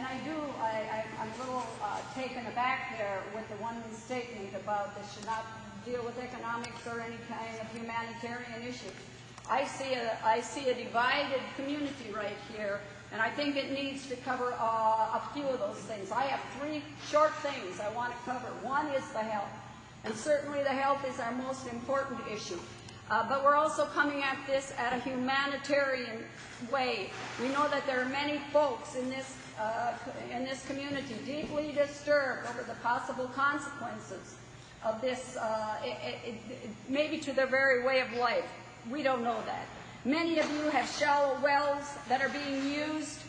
I'm a little taken aback there with the one statement about this should not deal with economics or any kind of humanitarian issue. I see a divided community right here, and I think it needs to cover a few of those things. I have three short things I want to cover. One is the health, and certainly the health is our most important issue. But we're also coming at this at a humanitarian way. We know that there are many folks in this community deeply disturbed over the possible consequences of this, maybe to their very way of life. We don't know that. Many of you have shallow wells that are being used.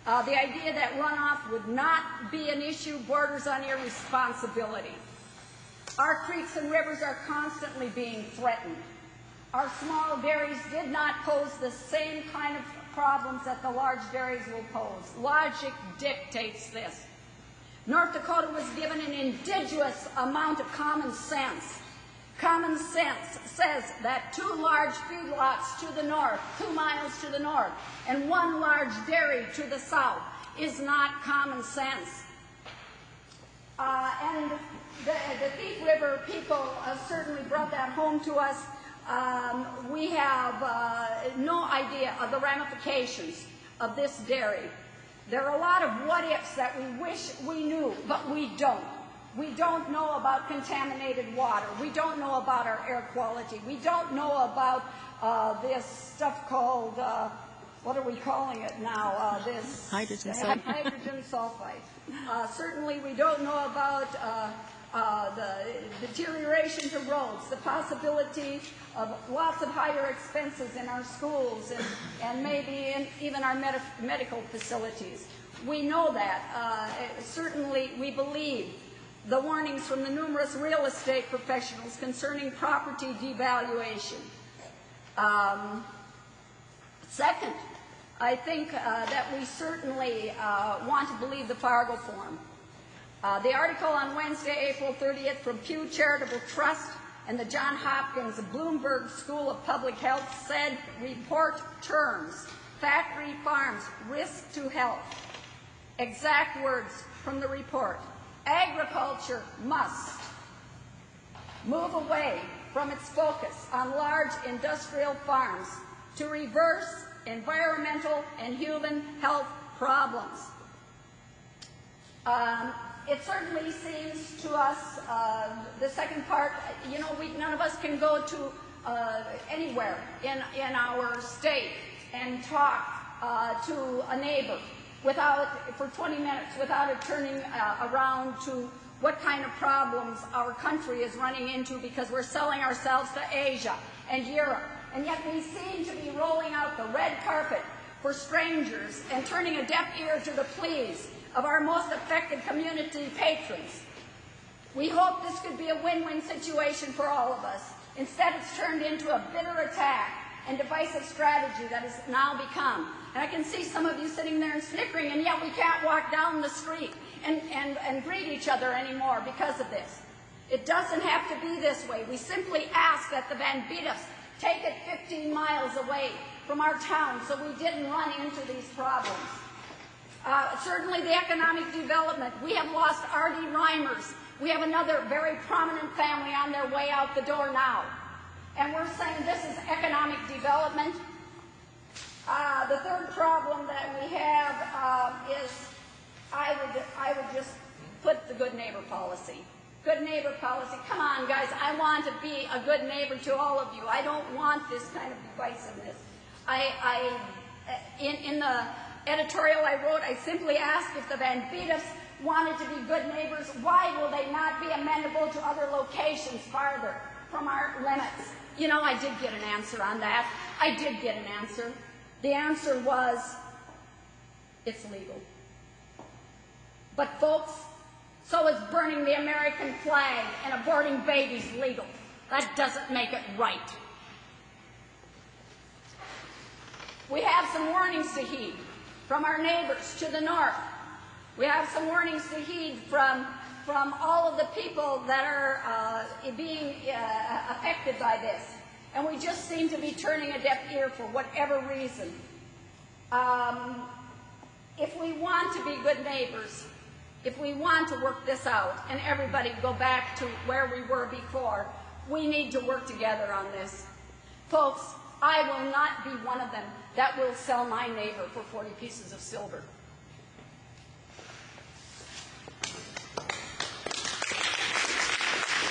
The idea that runoff would not be an issue borders on irresponsibility. Our creeks and rivers are constantly being threatened. Our small dairies did not pose the same kind of problems that the large dairies will pose. Logic dictates this. North Dakota was given an indigenous amount of common sense. Common sense says that 2 large feedlots to the north, 2 miles to the north, and 1 large dairy to the south is not common sense. And the Thief River people certainly brought that home to us. We have no idea of the ramifications of this dairy. There are a lot of what-ifs that we wish we knew, but we don't. We don't know about contaminated water. We don't know about our air quality. We don't know about this stuff called, what are we calling it now? This hydrogen sulfide. Hydrogen sulfide. Certainly we don't know about the deterioration to roads, the possibility of lots of higher expenses in our schools and maybe in even our medical facilities. We know that. Certainly we believe the warnings from the numerous real estate professionals concerning property devaluation. Second, I think that we certainly want to believe the Fargo Forum. The article on Wednesday, April 30th from Pew Charitable Trust and the Johns Hopkins Bloomberg School of Public Health said, report terms, factory farms, risk to health. Exact words from the report. Agriculture must move away from its focus on large industrial farms to reverse environmental and human health problems. It certainly seems to us, the second part, you know, none of us can go to anywhere in our state and talk to a neighbor for 20 minutes without it turning around to what kind of problems our country is running into because we're selling ourselves to Asia and Europe. And yet we seem to be rolling out the red carpet for strangers and turning a deaf ear to the pleas of our most affected community patrons. We hope this could be a win-win situation for all of us. Instead, it's turned into a bitter attack and divisive strategy that has now become. And I can see some of you sitting there and snickering, and yet we can't walk down the street and greet each other anymore because of this. It doesn't have to be this way. We simply ask that the BeDafs take it 15 miles away from our town so we didn't run into these problems. Certainly the economic development. We have lost R.D. Reimers. We have another very prominent family on their way out the door now. And we're saying this is economic development. The third problem that we have is I would just put the good neighbor policy. Good neighbor policy. Come on, guys. I want to be a good neighbor to all of you. I don't want this kind of divisiveness. In the editorial I wrote, I simply asked if the BeDafs wanted to be good neighbors, why will they not be amenable to other locations farther from our limits? You know, I did get an answer on that. I did get an answer. The answer was, it's legal. But folks, so is burning the American flag and aborting babies legal. That doesn't make it right. We have some warnings to heed from our neighbors to the north. We have some warnings to heed from all of the people that are being affected by this. And we just seem to be turning a deaf ear for whatever reason. if we want to be good neighbors, if we want to work this out and everybody go back to where we were before, we need to work together on this. Folks, I will not be one of them that will sell my neighbor for 40 pieces of silver.